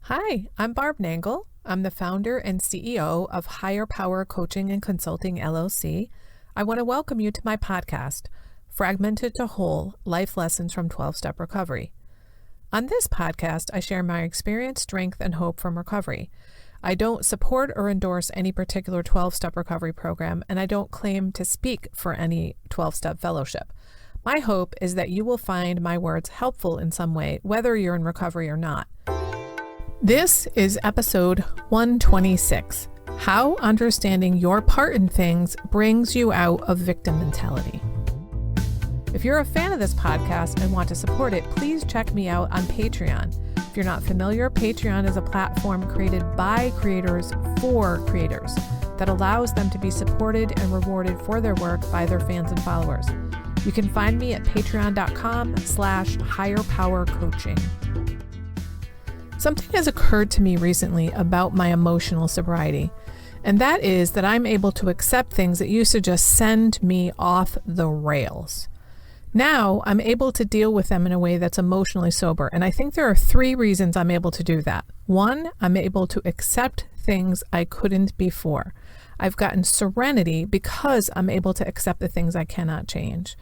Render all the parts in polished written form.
Hi, I'm Barb Nangle. I'm the founder and CEO of Higher Power Coaching and Consulting, LLC. I want to welcome you to my podcast, Fragmented to Whole, Life Lessons from 12-Step Recovery. On this podcast, I share my experience, strength, and hope from recovery. I don't support or endorse any particular 12-step recovery program, and I don't claim to speak for any 12-step fellowship. My hope is that you will find my words helpful in some way, whether you're in recovery or not. This is episode 126, How Understanding Your Part in Things Brings You Out of Victim Mentality. If you're a fan of this podcast and want to support it, please check me out on Patreon. If you're not familiar, Patreon is a platform created by creators for creators that allows them to be supported and rewarded for their work by their fans and followers. You can find me at patreon.com/higherpowercoaching. Something has occurred to me recently about my emotional sobriety, and that is that I'm able to accept things that used to just send me off the rails. Now I'm able to deal with them in a way that's emotionally sober, and I think there are 3 reasons I'm able to do that. 1, I'm able to accept things I couldn't before. I've gotten serenity because I'm able to accept the things I cannot change.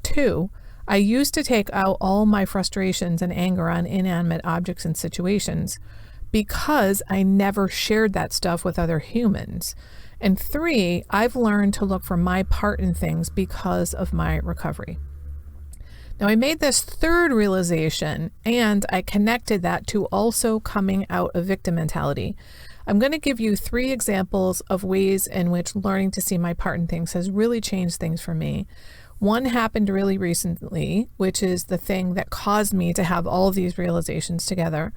2, I used to take out all my frustrations and anger on inanimate objects and situations because I never shared that stuff with other humans. And 3, I've learned to look for my part in things because of my recovery. Now, I made this 3rd realization, and I connected that to also coming out of victim mentality. I'm going to give you 3 examples of ways in which learning to see my part in things has really changed things for me. One happened really recently, which is the thing that caused me to have all of these realizations together.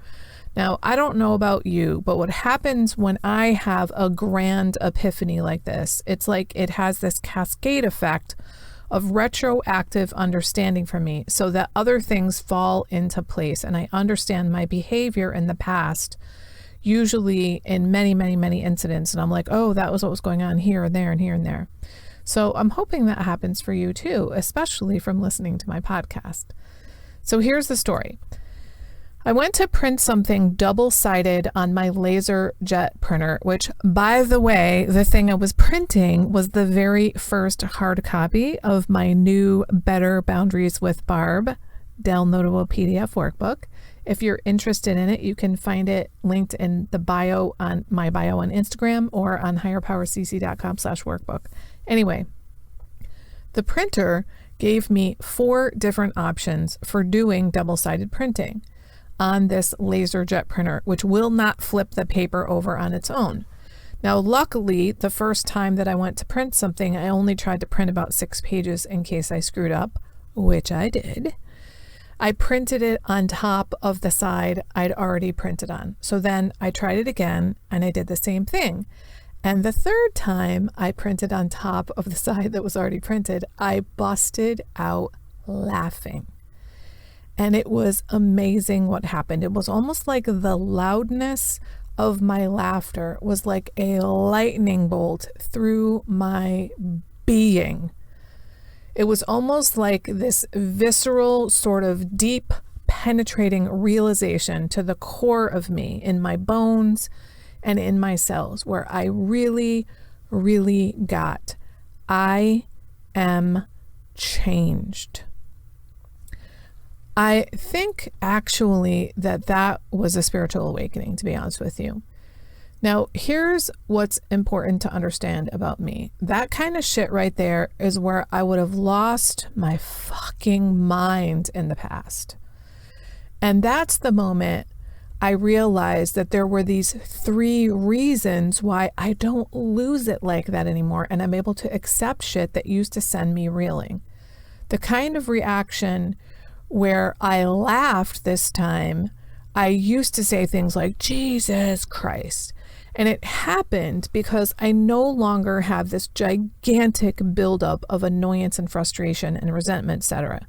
Now, I don't know about you, but what happens when I have a grand epiphany like this, it's like it has this cascade effect of retroactive understanding for me so that other things fall into place and I understand my behavior in the past, usually in many, many, many incidents. And I'm like, oh, that was what was going on here and there and here and there. So I'm hoping that happens for you too, especially from listening to my podcast. So here's the story. I went to print something double-sided on my laser jet printer, which, by the way, the thing I was printing was the very first hard copy of my new Better Boundaries with Barb downloadable PDF workbook. If you're interested in it, you can find it linked in the bio on my bio on Instagram or on higherpowercc.com/workbook. Anyway, the printer gave me 4 different options for doing double-sided printing on this laser jet printer, which will not flip the paper over on its own. Now, luckily, the first time that I went to print something, I only tried to print about 6 pages in case I screwed up, which I did. I printed it on top of the side I'd already printed on. So then I tried it again and I did the same thing. And the 3rd time I printed on top of the side that was already printed, I busted out laughing. And it was amazing what happened. It was almost like the loudness of my laughter was like a lightning bolt through my being. It was almost like this visceral, sort of deep, penetrating realization to the core of me, in my bones and in my cells, where I really, really got, I am changed. I think actually that was a spiritual awakening, to be honest with you. Now, here's what's important to understand about me. That kind of shit right there is where I would have lost my fucking mind in the past. And that's the moment I realized that there were these 3 reasons why I don't lose it like that anymore, and I'm able to accept shit that used to send me reeling. The kind of reaction where I laughed this time, I used to say things like, Jesus Christ. And it happened because I no longer have this gigantic buildup of annoyance and frustration and resentment, etc.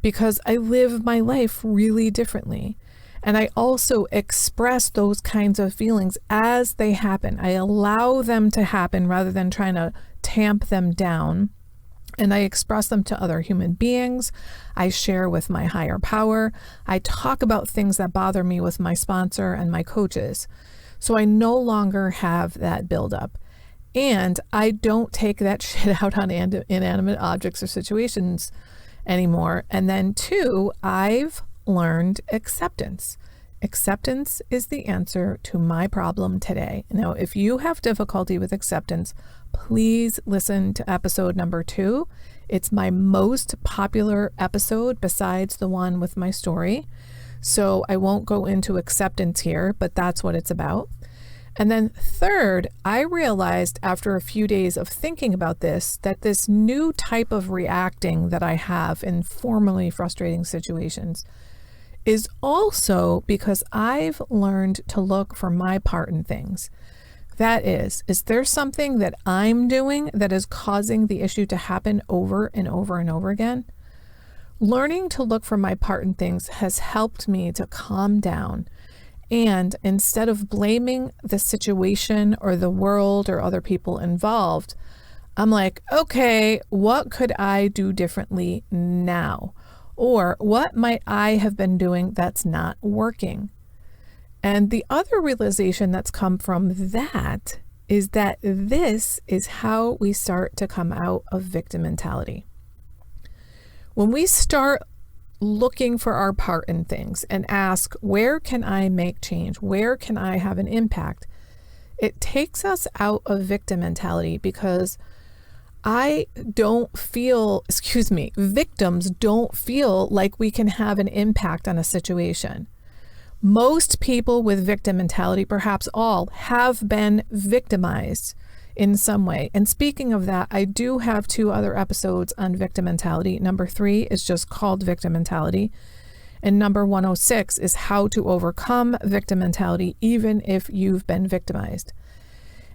Because I live my life really differently. And I also express those kinds of feelings as they happen. I allow them to happen rather than trying to tamp them down. and I express them to other human beings. I share with my higher power. I talk about things that bother me with my sponsor and my coaches. So I no longer have that buildup. And I don't take that shit out on inanimate objects or situations anymore. And then 2, I've learned acceptance. Acceptance is the answer to my problem today. Now, if you have difficulty with acceptance, please listen to episode number 2. It's my most popular episode besides the one with my story. So I won't go into acceptance here, but that's what it's about. And then 3rd, I realized after a few days of thinking about this, that this new type of reacting that I have in formerly frustrating situations is also because I've learned to look for my part in things. That is there something that I'm doing that is causing the issue to happen over and over and over again? Learning to look for my part in things has helped me to calm down. And instead of blaming the situation or the world or other people involved, I'm like, okay, what could I do differently now? Or what might I have been doing that's not working? And the other realization that's come from that is that this is how we start to come out of victim mentality. When we start looking for our part in things and ask, where can I make change? Where can I have an impact? It takes us out of victim mentality because victims don't feel like we can have an impact on a situation. Most people with victim mentality, perhaps all, have been victimized in some way. And speaking of that, I do have 2 other episodes on victim mentality. Number 3 is just called victim mentality. And number 106 is how to overcome victim mentality, even if you've been victimized.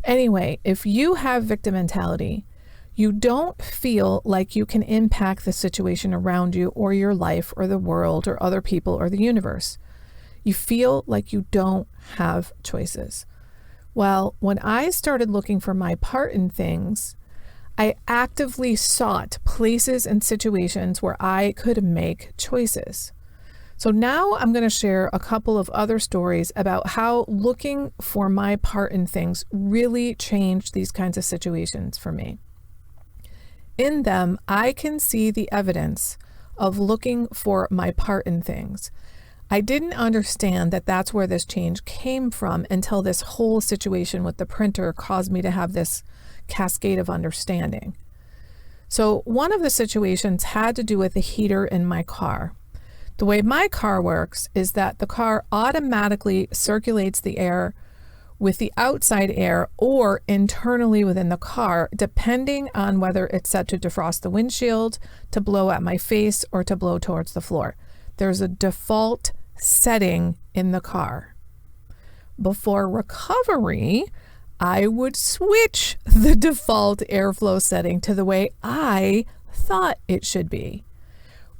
Anyway, if you have victim mentality, you don't feel like you can impact the situation around you or your life or the world or other people or the universe. You feel like you don't have choices. Well, when I started looking for my part in things, I actively sought places and situations where I could make choices. So now I'm going to share a couple of other stories about how looking for my part in things really changed these kinds of situations for me. In them, I can see the evidence of looking for my part in things. I didn't understand that that's where this change came from until this whole situation with the printer caused me to have this cascade of understanding. So one of the situations had to do with the heater in my car. The way my car works is that the car automatically circulates the air with the outside air or internally within the car, depending on whether it's set to defrost the windshield, to blow at my face, or to blow towards the floor. There's a default setting in the car. Before recovery, I would switch the default airflow setting to the way I thought it should be.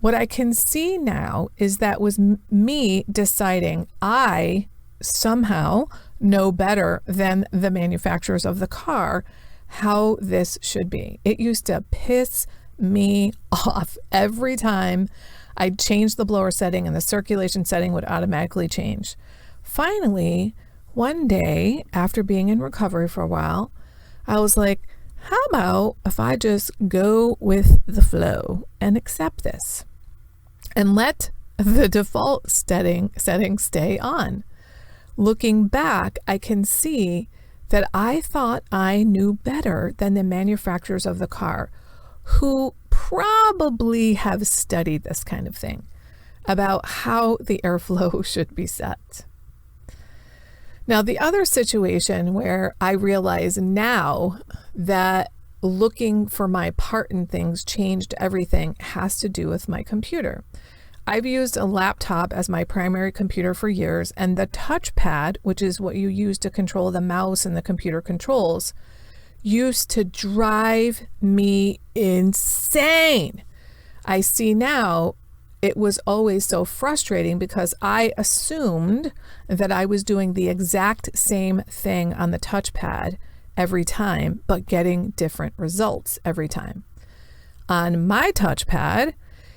What I can see now is that was me deciding I somehow know better than the manufacturers of the car how this should be. It used to piss me off every time I'd change the blower setting and the circulation setting would automatically change. Finally, one day after being in recovery for a while, I was like, how about if I just go with the flow and accept this and let the default setting stay on? Looking back, I can see that I thought I knew better than the manufacturers of the car, who probably have studied this kind of thing about how the airflow should be set. Now, the other situation where I realize now that looking for my part in things changed everything has to do with my computer. I've used a laptop as my primary computer for years, and the touchpad, which is what you use to control the mouse and the computer controls, used to drive me insane. I see now it was always so frustrating because I assumed that I was doing the exact same thing on the touchpad every time, but getting different results every time. On my touchpad,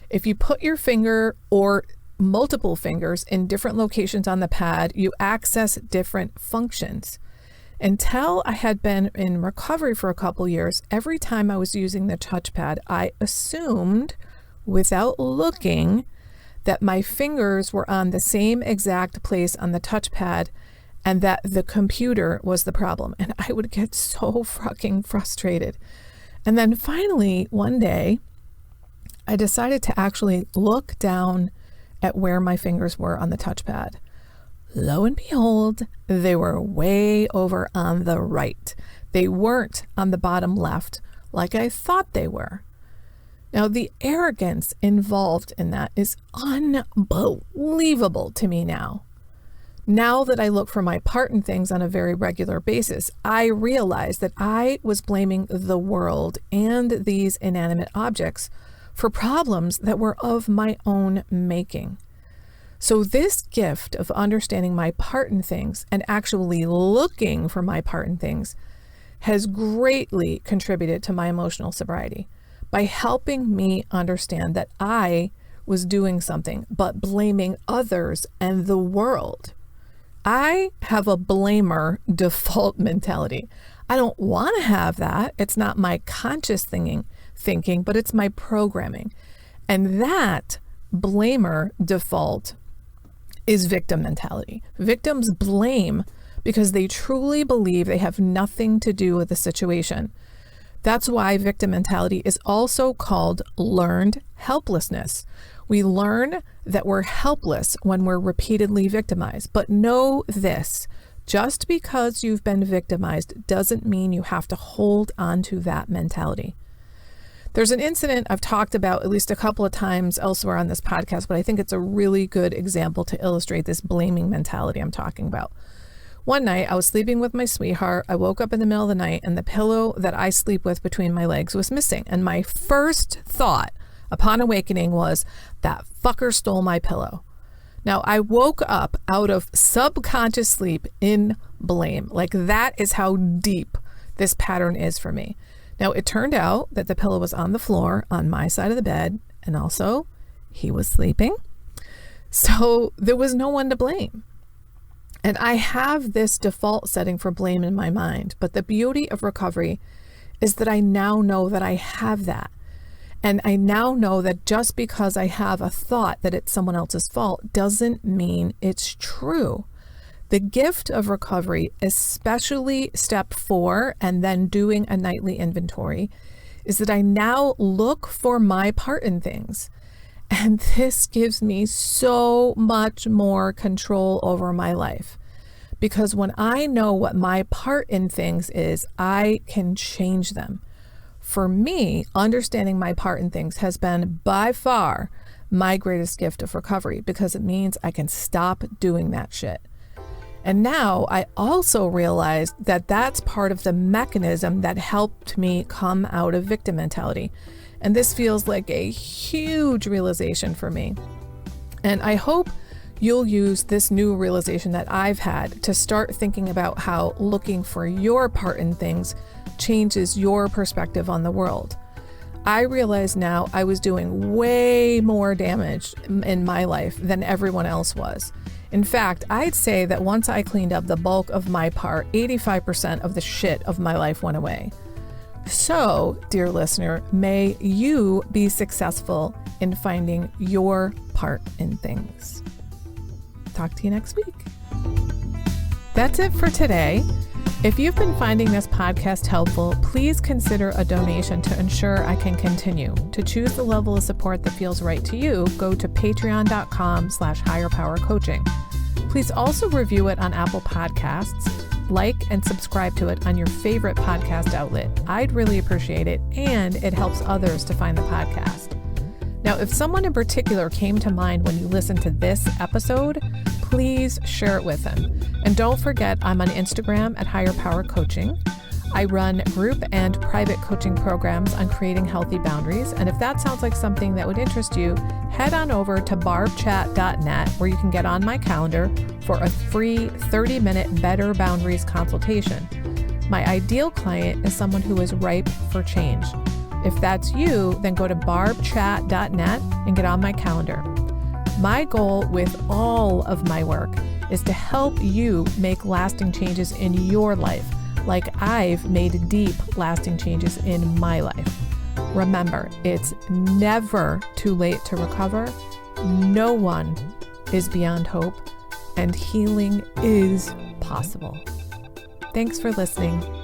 if you put your finger or multiple fingers in different locations on the pad, you access different functions. Until I had been in recovery for a couple years, every time I was using the touchpad, I assumed, without looking, that my fingers were on the same exact place on the touchpad and that the computer was the problem. And I would get so fucking frustrated. And then finally, one day, I decided to actually look down at where my fingers were on the touchpad. Lo and behold, they were way over on the right. They weren't on the bottom left like I thought they were. Now, the arrogance involved in that is unbelievable to me now. Now that I look for my part in things on a very regular basis, I realize that I was blaming the world and these inanimate objects for problems that were of my own making. So this gift of understanding my part in things and actually looking for my part in things has greatly contributed to my emotional sobriety by helping me understand that I was doing something but blaming others and the world. I have a blamer default mentality. I don't want to have that. It's not my conscious thinking, but it's my programming. And that blamer default is victim mentality. Victims blame because they truly believe they have nothing to do with the situation. That's why victim mentality is also called learned helplessness. We learn that we're helpless when we're repeatedly victimized. But know this, just because you've been victimized doesn't mean you have to hold on to that mentality. There's an incident I've talked about at least a couple of times elsewhere on this podcast, but I think it's a really good example to illustrate this blaming mentality I'm talking about. One night, I was sleeping with my sweetheart. I woke up in the middle of the night and the pillow that I sleep with between my legs was missing. And my first thought upon awakening was, that fucker stole my pillow. Now, I woke up out of subconscious sleep in blame. Like, that is how deep this pattern is for me. Now, it turned out that the pillow was on the floor on my side of the bed, and also he was sleeping. So there was no one to blame. And I have this default setting for blame in my mind. But the beauty of recovery is that I now know that I have that. And I now know that just because I have a thought that it's someone else's fault doesn't mean it's true. The gift of recovery, especially step 4 and then doing a nightly inventory, is that I now look for my part in things. And this gives me so much more control over my life. Because when I know what my part in things is, I can change them. For me, understanding my part in things has been by far my greatest gift of recovery because it means I can stop doing that shit. And now I also realized that that's part of the mechanism that helped me come out of victim mentality. And this feels like a huge realization for me. And I hope you'll use this new realization that I've had to start thinking about how looking for your part in things changes your perspective on the world. I realize now I was doing way more damage in my life than everyone else was. In fact, I'd say that once I cleaned up the bulk of my part, 85% of the shit of my life went away. So, dear listener, may you be successful in finding your part in things. Talk to you next week. That's it for today. If you've been finding this podcast helpful, please consider a donation to ensure I can continue. To choose the level of support that feels right to you, go to patreon.com/higherpowercoaching. Please also review it on Apple Podcasts, like and subscribe to it on your favorite podcast outlet. I'd really appreciate it, and it helps others to find the podcast. Now, if someone in particular came to mind when you listened to this episode, please share it with them. And don't forget, I'm on Instagram at Higher Power Coaching. I run group and private coaching programs on creating healthy boundaries. And if that sounds like something that would interest you, head on over to barbchat.net where you can get on my calendar for a free 30-minute Better Boundaries consultation. My ideal client is someone who is ripe for change. If that's you, then go to barbchat.net and get on my calendar. My goal with all of my work is to help you make lasting changes in your life, like I've made deep, lasting changes in my life. Remember, it's never too late to recover. No one is beyond hope, and healing is possible. Thanks for listening.